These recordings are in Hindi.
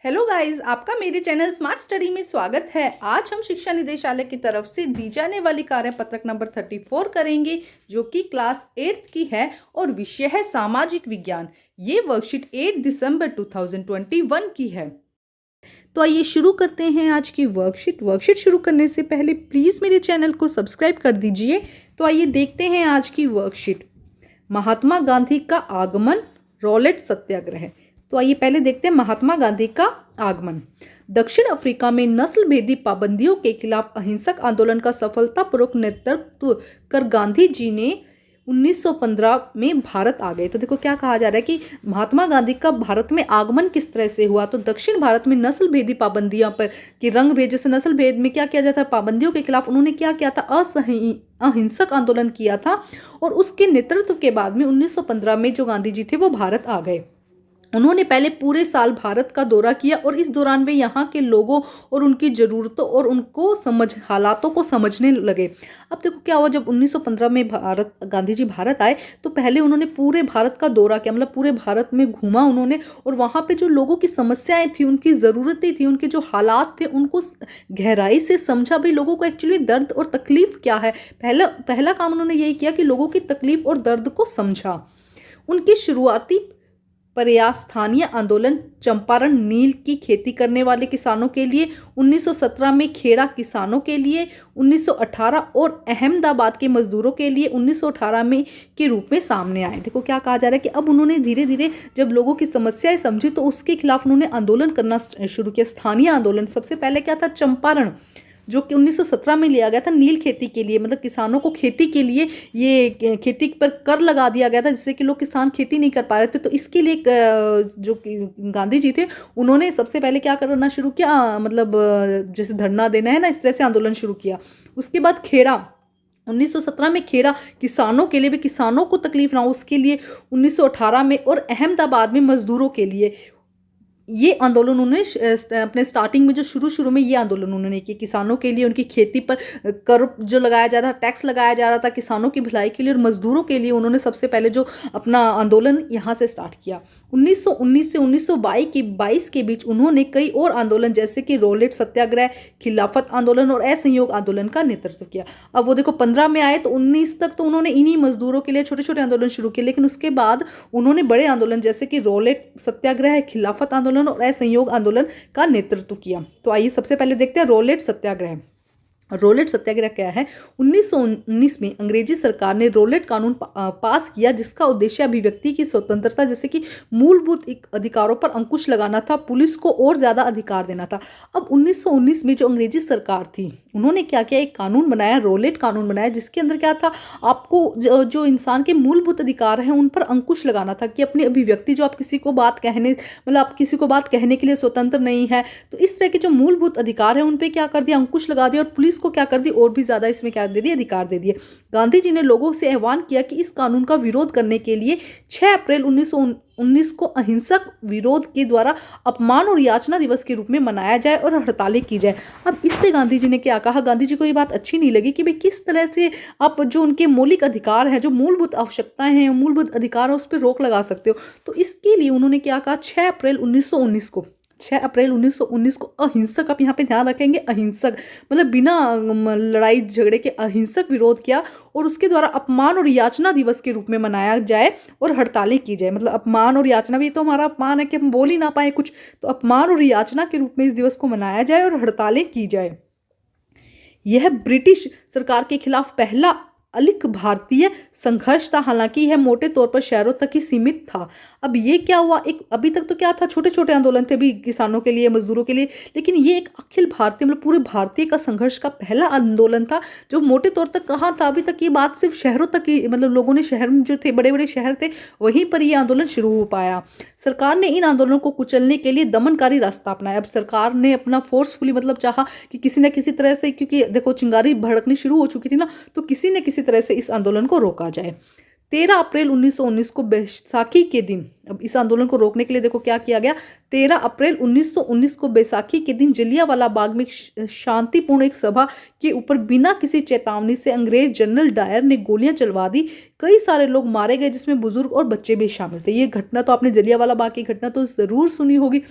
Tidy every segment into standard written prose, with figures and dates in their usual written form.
हेलो गाइस, आपका मेरे चैनल स्मार्ट स्टडी में स्वागत है। आज हम शिक्षा निदेशालय की तरफ से दी जाने वाली कार्यपत्रक नंबर 34 करेंगे, जो कि क्लास 8th की है और विषय है सामाजिक विज्ञान। ये वर्कशीट 8 दिसंबर 2021 की है। तो आइए शुरू करते हैं आज की वर्कशीट शुरू करने से पहले प्लीज़ मेरे चैनल को सब्सक्राइब कर दीजिए। तो आइए देखते हैं आज की वर्कशीट। महात्मा गांधी का आगमन, रॉलेट सत्याग्रह। तो आइए पहले देखते हैं महात्मा गांधी का आगमन। दक्षिण अफ्रीका में नस्ल भेदी पाबंदियों के खिलाफ अहिंसक आंदोलन का सफलतापूर्वक नेतृत्व कर गांधी जी ने 1915 में भारत आ गए। तो देखो क्या कहा जा रहा है कि महात्मा गांधी का भारत में आगमन किस तरह से हुआ। तो दक्षिण भारत में नस्ल भेदी पाबंदियां पर कि रंग भेद, जैसे नस्ल भेद में क्या किया जाता है, पाबंदियों के खिलाफ उन्होंने क्या किया था, अहिंसक आंदोलन किया था। और उसके नेतृत्व के बाद में 1915 में जो गांधी जी थे वो भारत आ गए। उन्होंने पहले पूरे साल भारत का दौरा किया और इस दौरान वे यहाँ के लोगों और उनकी ज़रूरतों और उनको हालातों को समझने लगे। अब देखो क्या हुआ, जब 1915 में गांधी जी भारत आए तो पहले उन्होंने पूरे भारत का दौरा किया, मतलब पूरे भारत में घूमा उन्होंने, और वहाँ पे जो लोगों की समस्याएं थी, उनकी ज़रूरतें थी, उनके जो हालात थे, उनको गहराई से समझा। भाई लोगों को एक्चुअली दर्द और तकलीफ क्या है। पहला काम उन्होंने यही किया कि लोगों की तकलीफ और दर्द को समझा। उनकी शुरुआती प्रयास स्थानीय आंदोलन, चंपारण नील की खेती करने वाले किसानों के लिए, 1917 में खेड़ा किसानों के लिए, 1918 और अहमदाबाद के मजदूरों के लिए 1918 में के रूप में सामने आए। देखो क्या कहा जा रहा है कि अब उन्होंने धीरे धीरे जब लोगों की समस्याएं समझी तो उसके खिलाफ उन्होंने आंदोलन करना शुरू किया। स्थानीय आंदोलन सबसे पहले क्या था, चंपारण, जो कि 1917 में लिया गया था नील खेती के लिए, मतलब किसानों को खेती के लिए ये खेती पर कर लगा दिया गया था, जिससे कि लोग किसान खेती नहीं कर पा रहे थे। तो इसके लिए जो गांधी जी थे उन्होंने सबसे पहले क्या करना शुरू किया, मतलब जैसे धरना देना है ना, इस तरह से आंदोलन शुरू किया। उसके बाद खेड़ा, 1917 में खेड़ा किसानों के लिए, भी किसानों को तकलीफ ना हो उसके लिए 1918 में, और अहमदाबाद में मजदूरों के लिए ये आंदोलन उन्होंने अपने स्टार्टिंग में जो शुरू में ये आंदोलन उन्होंने किया। किसानों के लिए, उनकी खेती पर कर जो लगाया जा रहा था, टैक्स लगाया जा रहा था किसानों की भलाई के लिए, और मजदूरों के लिए उन्होंने सबसे पहले जो अपना आंदोलन यहाँ से स्टार्ट किया। 1919 से 1922 के बीच उन्होंने कई और आंदोलन जैसे कि रॉलेट सत्याग्रह, खिलाफत आंदोलन और असहयोग आंदोलन का नेतृत्व किया। अब वो देखो 15 में आए तो 19 तक तो उन्होंने इन्हीं मजदूरों के लिए छोटे छोटे आंदोलन शुरू किए, लेकिन उसके बाद उन्होंने बड़े आंदोलन जैसे कि रॉलेट सत्याग्रह, खिलाफत आंदोलन और असहयोग आंदोलन का नेतृत्व किया। तो आइए सबसे पहले देखते हैं रॉलेट सत्याग्रह। रॉलेट सत्याग्रह क्या है। 1919 में अंग्रेजी सरकार ने रॉलेट कानून पास किया, जिसका उद्देश्य अभिव्यक्ति की स्वतंत्रता जैसे कि मूलभूत अधिकारों पर अंकुश लगाना था, पुलिस को और ज्यादा अधिकार देना था। अब 1919 में जो अंग्रेजी सरकार थी उन्होंने क्या किया, एक कानून बनाया, रॉलेट कानून बनाया, जिसके अंदर क्या था, आपको जो इंसान के मूलभूत अधिकार हैं उन पर अंकुश लगाना था, कि अपनी अभिव्यक्ति, जो आप किसी को बात कहने, मतलब आप किसी को बात कहने के लिए स्वतंत्र नहीं है, तो इस तरह के जो मूलभूत अधिकार है उन पर क्या कर दिया, अंकुश लगा दिया, और पुलिस को क्या कर दी, और भी ज्यादा इसमें क्या दे दिए, अधिकार दे दिए। गांधी जी ने लोगों से आह्वान किया कि इस कानून का विरोध करने के लिए 6 अप्रैल 1919 को अहिंसक विरोध के द्वारा अपमान और याचना दिवस के रूप में मनाया जाए और हड़तालें की जाए। अब इस पे गांधी जी ने क्या कहा, गांधी जी को ये बात अच्छी नहीं लगी कि भाई किस तरह से आप जो उनके मौलिक अधिकार हैं, जो मूलभूत आवश्यकताएं हैं, मूलभूत अधिकार है, उस पर रोक लगा सकते हो। तो इसके लिए उन्होंने क्या कहा, 6 अप्रैल 1919 को अहिंसक, आप यहाँ पे ध्यान रखेंगे, अहिंसक मतलब बिना लड़ाई झगड़े के अहिंसक विरोध किया, और उसके द्वारा अपमान और याचना दिवस के रूप में मनाया जाए और हड़तालें की जाए। मतलब अपमान और याचना भी तो हमारा अपमान है कि हम बोल ही ना पाए कुछ, तो अपमान और याचना के रूप में इस दिवस को मनाया जाए और हड़तालें की जाए। यह ब्रिटिश सरकार के खिलाफ पहला अलिख भारतीय संघर्ष था, हालांकि यह मोटे तौर पर शहरों तक ही सीमित था। अब ये क्या हुआ, एक अभी तक तो क्या था, छोटे छोटे आंदोलन थे भी किसानों के लिए, मजदूरों के लिए, लेकिन ये एक अखिल भारतीय, मतलब पूरे भारतीय का संघर्ष का पहला आंदोलन था, जो मोटे तौर तक कहाँ था, अभी तक ये बात सिर्फ शहरों तक ही, मतलब लोगों ने शहर में जो थे, बड़े बड़े शहर थे, वहीं पर ये आंदोलन शुरू हो पाया। सरकार ने इन आंदोलनों को कुचलने के लिए दमनकारी रास्ता अपनाया। अब सरकार ने अपना फोर्सफुली, मतलब चाहा कि किसी न किसी तरह से, क्योंकि देखो चिंगारी भड़कनी शुरू हो चुकी थी ना, तो किसी न किसी तरह से इस आंदोलन को रोका जाए। 13 अप्रैल 1919 को बैसाखी के दिन, अब इस आंदोलन को रोकने के लिए देखो क्या किया गया, 13 अप्रैल 1919 को बैसाखी के दिन जलियांवाला बाग में शांतिपूर्ण एक सभा के ऊपर बिना किसी चेतावनी से अंग्रेज जनरल डायर ने गोलियां चलवा दी। कई सारे लोग मारे गए, जिसमें बुजुर्ग और बच्चे भी शामिल थे। ये घटना तो आपने, जलियांवाला बाग की घटना तो जरूर सुनी होगी।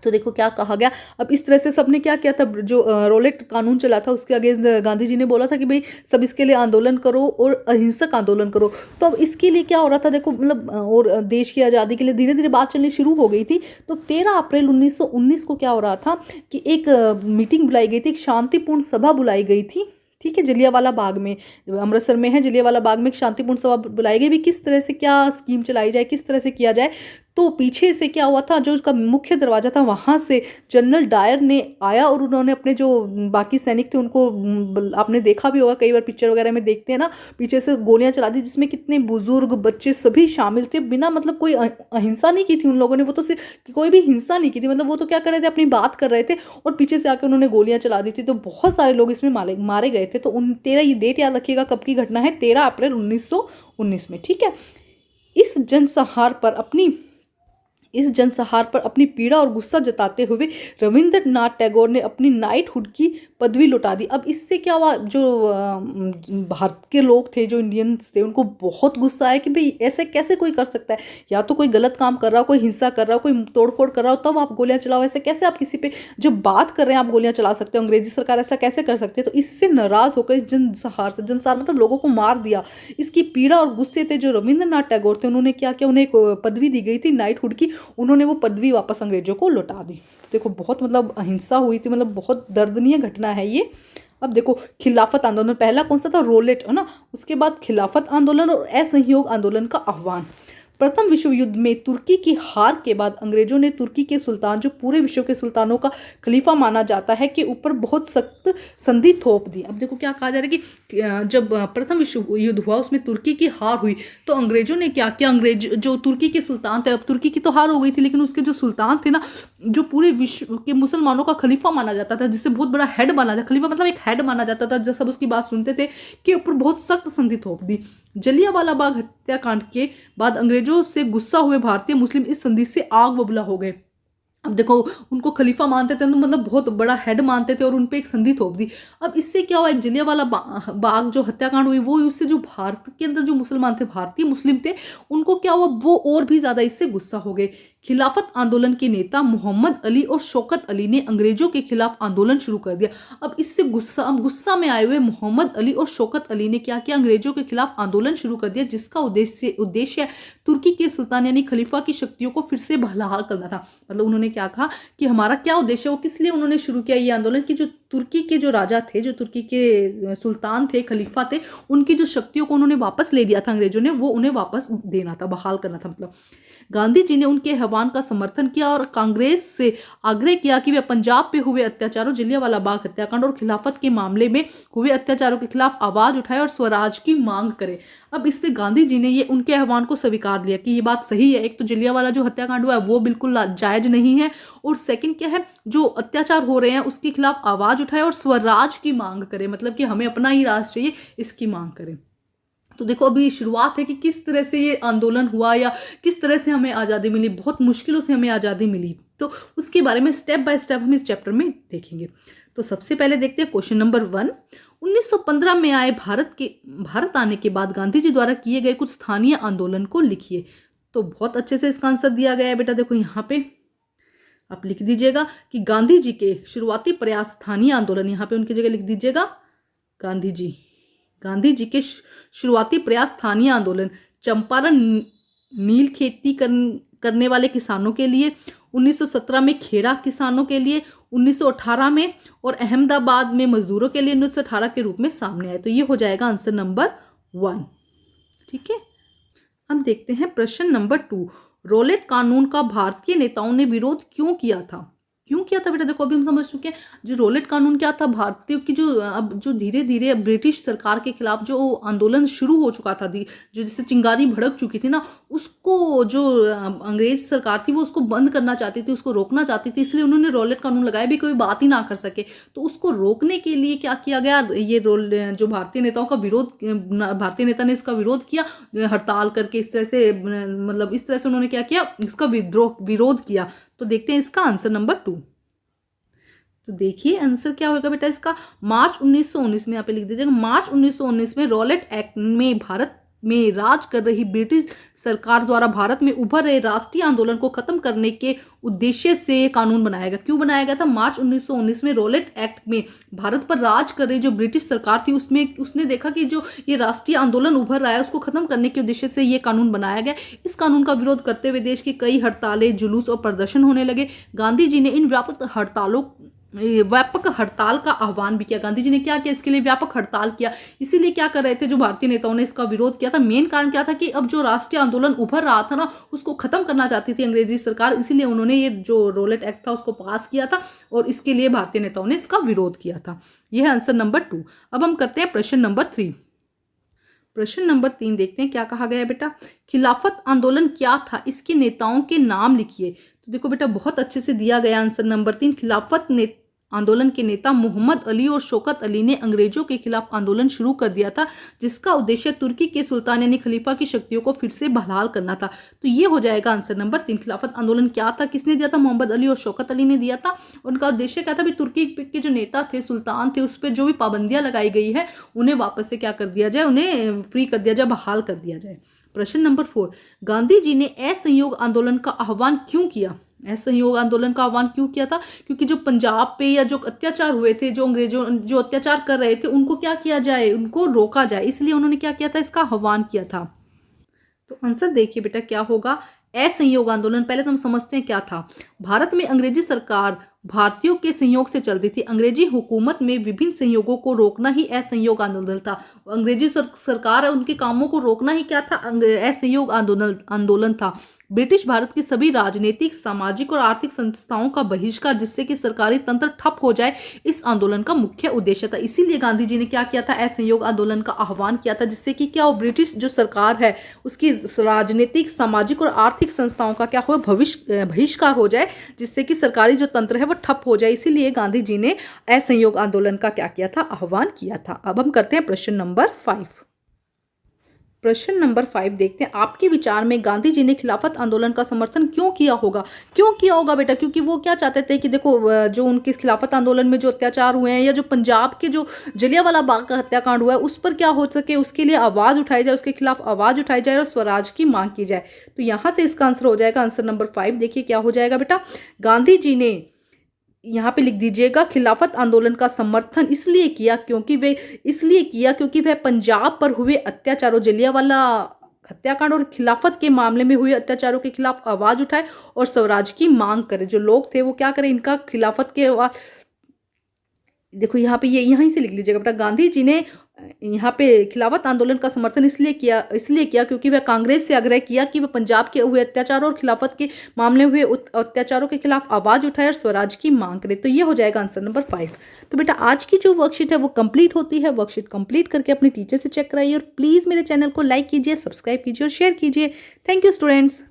तो देखो क्या कहा गया। अब इस तरह से सबने क्या किया था, जो रोलेट कानून चला था उसके अगेंस्ट गांधी जी ने बोला था कि भाई सब इसके लिए आंदोलन करो और अहिंसक आंदोलन करो। तो अब इसके लिए क्या हो रहा था देखो, मतलब और देश की आज़ादी के लिए धीरे धीरे बात चलनी शुरू हो गई थी। तो 13 अप्रैल 1919 को क्या हो रहा था कि एक मीटिंग बुलाई गई थी, एक शांतिपूर्ण सभा बुलाई गई थी, ठीक है, जलियांवाला बाग में, अमृतसर में है जलियांवाला बाग में एक शांतिपूर्ण सभा बुलाई गई भी, किस तरह से क्या स्कीम चलाई जाए, किस तरह से किया जाए। तो पीछे से क्या हुआ था, जो उसका मुख्य दरवाजा था वहां से जनरल डायर ने आया और उन्होंने अपने जो बाकी सैनिक थे उनको, आपने देखा भी होगा कई बार पिक्चर वगैरह में देखते हैं ना, पीछे से गोलियां चला दी, जिसमें कितने बुजुर्ग बच्चे सभी शामिल थे, बिना मतलब कोई अहिंसा नहीं की थी उन लोगों ने, वो तो सिर्फ कोई भी हिंसा नहीं की थी, मतलब वो तो क्या कर रहे थे, अपनी बात कर रहे थे और पीछे से आकर उन्होंने गोलियां चला दी थी। तो बहुत सारे लोग इसमें मारे गए थे। तो उन 13, ये डेट याद रखिएगा कब की घटना है, 13 अप्रैल 1919 में, ठीक है। इस जनसंहार पर अपनी पीड़ा और गुस्सा जताते हुए रविंद्रनाथ टैगोर ने अपनी नाइटहुड की पदवी लौटा दी। अब इससे क्या हुआ, जो भारत के लोग थे, जो इंडियंस थे, उनको बहुत गुस्सा आया कि भाई ऐसे कैसे कोई कर सकता है, या तो कोई गलत काम कर रहा हो, कोई हिंसा कर रहा हो, कोई तोड़फोड़ कर रहा हो, तब आप गोलियां चलाओ, ऐसे कैसे आप किसी पे जब बात कर रहे हैं आप गोलियां चला सकते हो, अंग्रेजी सरकार ऐसा कैसे कर सकती है। तो इससे नाराज होकर इस जनसंहार मतलब लोगों को मार दिया। इसकी पीड़ा और गुस्से थे जो रविंद्रनाथ टैगोर थे, उन्होंने क्या किया, उन्हें एक पदवी दी गई थी नाइटहुड की, उन्होंने वो पदवी वापस अंग्रेजों को लौटा दी। देखो बहुत मतलब अहिंसा हुई थी, मतलब बहुत दर्दनीय घटना है ये। अब देखो खिलाफत आंदोलन, पहला कौन सा था, रोलेट, है ना, उसके बाद खिलाफत आंदोलन और असहयोग आंदोलन का आह्वान। प्रथम विश्व युद्ध में तुर्की की हार के बाद अंग्रेजों ने तुर्की के सुल्तान, जो पूरे विश्व के सुल्तानों का खलीफा माना जाता है, के ऊपर बहुत सख्त संधि थोप दी। अब देखो क्या कहा जा रहा है कि जब प्रथम विश्व युद्ध हुआ उसमें तुर्की की हार हुई, तो अंग्रेजों ने क्या किया, अंग्रेज जो तुर्की के सुल्तान थे, अब तुर्की की तो हार हो गई थी, लेकिन उसके जो सुल्तान थे ना, जो पूरे विश्व के मुसलमानों का खलीफा माना जाता था, जिससे बहुत बड़ा हेड माना जाता, खलीफा मतलब एक हेड माना जाता था, जब सब उसकी बात सुनते थे, के ऊपर बहुत सख्त संधि थोप दी। जलियांवाला बाग हत्याकांड के बाद अंग्रेजों से गुस्सा हुए भारतीय मुस्लिम इस संधि से आग बबूला हो गए। अब देखो उनको खलीफा मानते थे, तो मतलब बहुत बड़ा हेड मानते थे और उन पे एक संधि थोप दी। अब इससे क्या हुआ, एक जलियांवाला बाग जो हत्याकांड हुई वो, उससे जो भारत के अंदर जो मुसलमान थे, भारतीय मुस्लिम थे, उनको क्या हुआ, वो और भी ज्यादा इससे गुस्सा हो गए। खिलाफत आंदोलन के नेता मोहम्मद अली और शौकत अली ने अंग्रेजों के खिलाफ आंदोलन शुरू कर दिया। अब इससे गुस्सा में आए हुए मोहम्मद अली और शौकत अली ने क्या किया, अंग्रेजों के खिलाफ आंदोलन शुरू कर दिया, जिसका उद्देश्य तुर्की के सुल्तान यानी खलीफा की शक्तियों को फिर से बहाल करना था। मतलब उन्होंने क्या कहा कि हमारा क्या उद्देश्य है, वो किस लिए उन्होंने शुरू किया ये आंदोलन, कि जो तुर्की के जो राजा थे, जो तुर्की के सुल्तान थे, खलीफा थे, उनकी जो शक्तियों को उन्होंने वापस ले लिया था अंग्रेजों ने, वो उन्हें वापस देना था, बहाल करना था। मतलब गांधी जी ने उनके आह्वान का समर्थन किया और कांग्रेस से आग्रह किया कि वे पंजाब पे हुए अत्याचारों, जलियांवाला बाग हत्याकांड और खिलाफत के मामले में हुए अत्याचारों के खिलाफ आवाज उठाए और स्वराज की मांग करे। अब इस पे गांधी जी ने ये उनके आह्वान को स्वीकार लिया कि ये बात सही है, एक तो जलियांवाला जो हत्याकांड हुआ है वो बिल्कुल जायज नहीं है, और सेकंड क्या है, जो अत्याचार हो रहे हैं उसके खिलाफ आवाज उठाए और स्वराज की मांग करे, मतलब कि हमें अपना ही राज चाहिए, इसकी मांग करें। तो देखो अभी शुरुआत है कि किस तरह से ये आंदोलन हुआ या किस तरह से हमें आज़ादी मिली, बहुत मुश्किलों से हमें आज़ादी मिली, तो उसके बारे में स्टेप बाय स्टेप हम इस चैप्टर में देखेंगे। तो सबसे पहले देखते हैं क्वेश्चन नंबर 1, 1915 में आए भारत आने के बाद गांधी जी द्वारा किए गए कुछ स्थानीय आंदोलन को लिखिए। तो बहुत अच्छे से इसका आंसर दिया गया है बेटा, देखो यहाँ पे आप लिख दीजिएगा कि गांधी जी के शुरुआती प्रयास स्थानीय आंदोलन, यहाँ पे उनकी जगह लिख दीजिएगा गांधी जी के शुरुआती प्रयास स्थानीय आंदोलन, चंपारण नील खेती करने वाले किसानों के लिए, 1917 में खेड़ा किसानों के लिए, 1918 में और अहमदाबाद में मजदूरों के लिए 1918 के रूप में सामने आए। तो ये हो जाएगा आंसर नंबर 1, ठीक है। अब देखते हैं प्रश्न नंबर 2, रोलेट कानून का भारतीय नेताओं ने विरोध क्यों किया था बेटा, देखो अभी हम समझ चुके हैं जो रोलेट कानून क्या था, भारतीयों की जो अब जो धीरे धीरे ब्रिटिश सरकार के खिलाफ जो आंदोलन शुरू हो चुका था, जो जिससे चिंगारी भड़क चुकी थी ना, उसको जो अंग्रेज सरकार थी वो उसको बंद करना चाहती थी, उसको रोकना चाहती थी, इसलिए उन्होंने रोलेट कानून लगाया भी कोई बात ही ना कर सके। तो उसको रोकने के लिए क्या किया गया, ये जो भारतीय नेताओं का विरोध, भारतीय नेता ने इसका विरोध किया हड़ताल करके, इस तरह से मतलब इस तरह से उन्होंने क्या किया, इसका विरोध किया। तो देखते हैं इसका आंसर नंबर 2। तो देखिए आंसर क्या होगा बेटा इसका, मार्च 1919 में यहाँ पे लिख दीजिएगा, मार्च 1919 में रोलेट एक्ट में भारत में राज कर रही ब्रिटिश सरकार द्वारा भारत में उभर रहे राष्ट्रीय आंदोलन को खत्म करने के उद्देश्य से ये कानून बनाया गया। क्यों बनाया गया था? मार्च 1919 में रॉलेट एक्ट में भारत पर राज कर रही जो ब्रिटिश सरकार थी उसने देखा कि जो ये राष्ट्रीय आंदोलन उभर रहा है उसको खत्म करने के उद्देश्य से ये कानून बनाया गया। इस कानून का विरोध करते हुए देश की कई हड़तालें, जुलूस और प्रदर्शन होने लगे। गांधी जी ने इन व्यापक हड़ताल का आह्वान भी किया। गांधी जी ने क्या किया? इसके लिए व्यापक हड़ताल किया। इसीलिए क्या कर रहे थे जो भारतीय नेताओं ने इसका विरोध किया था? मेन कारण क्या था कि अब जो राष्ट्रीय आंदोलन उभर रहा था ना उसको खत्म करना चाहती थी अंग्रेजी सरकार, इसीलिए उन्होंने ये जो रॉलेट एक्ट था उसको पास किया था और इसके लिए भारतीय नेताओं ने इसका विरोध किया था। यह है आंसर नंबर 2। अब हम करते हैं प्रश्न नंबर 3। प्रश्न नंबर 3 देखते हैं क्या कहा गया है बेटा। खिलाफत आंदोलन क्या था? इसके नेताओं के नाम लिखिए। तो देखो बेटा बहुत अच्छे से दिया गया आंसर नंबर 3। खिलाफत आंदोलन के नेता मोहम्मद अली और शौकत अली ने अंग्रेजों के खिलाफ आंदोलन शुरू कर दिया था, जिसका उद्देश्य तुर्की के सुल्तान यानी खलीफा की शक्तियों को फिर से बहाल करना था। तो ये हो जाएगा आंसर नंबर 3। खिलाफत आंदोलन क्या था? किसने दिया था? मोहम्मद अली और शौकत अली ने दिया था। उनका उद्देश्य क्या था? भी तुर्की के जो नेता थे, सुल्तान थे, उस पर जो भी पाबंदियां लगाई गई है उन्हें वापस से क्या कर दिया जाए, उन्हें फ्री कर दिया जाए, बहाल कर दिया जाए। प्रश्न नंबर 4। गांधी जी ने असहयोग आंदोलन का आह्वान क्यों किया? असहयोग आंदोलन का आह्वान क्यों किया था? क्योंकि जो पंजाब पे या जो अत्याचार हुए थे, जो अंग्रेजों जो अत्याचार कर रहे थे उनको क्या किया जाए, उनको रोका जाए, इसलिए उन्होंने क्या किया था? इसका आह्वान किया था। तो आंसर देखिए बेटा क्या होगा। असहयोग आंदोलन, पहले तो हम समझते हैं क्या था। भारत में अंग्रेजी सरकार भारतीयों के सहयोग से चलती थी। अंग्रेजी हुकूमत में विभिन्न सहयोगों को रोकना ही असहयोग आंदोलन था। अंग्रेजी सरकार है, उनके कामों को रोकना ही क्या था? असहयोग आंदोलन था। ब्रिटिश भारत की सभी राजनीतिक, सामाजिक और आर्थिक संस्थाओं का बहिष्कार, जिससे कि सरकारी तंत्र ठप हो जाए, इस आंदोलन का मुख्य उद्देश्य था। इसीलिए गांधी जी ने क्या किया था? असहयोग आंदोलन का आह्वान किया था, जिससे कि क्या हो, ब्रिटिश जो सरकार है उसकी राजनीतिक, सामाजिक और आर्थिक संस्थाओं का क्या हो, बहिष्कार हो जाए, जिससे कि सरकारी जो तंत्र है वो ठप हो जाए। इसीलिए गांधी जी ने असहयोग आंदोलन का क्या किया था? आह्वान किया था। अब हम करते हैं प्रश्न नंबर 5। प्रश्न नंबर 5 देखते हैं। आपके विचार में गांधी जी ने खिलाफत आंदोलन का समर्थन क्यों किया होगा? क्यों किया होगा बेटा? क्योंकि वो क्या चाहते थे कि देखो जो उनके खिलाफत आंदोलन में जो अत्याचार हुए हैं, या जो पंजाब के जो जलियांवाला बाग का हत्याकांड हुआ है उस पर क्या हो सके, उसके लिए आवाज़ उठाई जाए, उसके खिलाफ आवाज़ उठाई जाए और स्वराज की मांग की जाए। तो यहाँ से इसका आंसर हो जाएगा आंसर नंबर 5। देखिए क्या हो जाएगा बेटा। गांधी जी ने, यहाँ पे लिख दीजिएगा, खिलाफत आंदोलन का समर्थन इसलिए किया क्योंकि वह पंजाब पर हुए अत्याचारों, जलियांवाला हत्याकांड और खिलाफत के मामले में हुए अत्याचारों के खिलाफ आवाज उठाए और स्वराज की मांग करे। जो लोग थे वो क्या करें, इनका खिलाफत के, देखो यहाँ पे ये यहीं से लिख लीजिएगा बेटा। गांधी जी ने यहाँ पे खिलाफत आंदोलन का समर्थन इसलिए किया क्योंकि वह कांग्रेस से आग्रह किया कि वह पंजाब के हुए अत्याचारों और खिलाफत के मामले हुए अत्याचारों के खिलाफ आवाज उठाए और स्वराज की मांग करे। तो ये हो जाएगा आंसर नंबर 5। तो बेटा आज की जो वर्कशीट है वो कंप्लीट होती है। वर्कशीट कंप्लीट करके अपने टीचर से चेक कराइए और प्लीज़ मेरे चैनल को लाइक कीजिए, सब्सक्राइब कीजिए और शेयर कीजिए। Thank you students.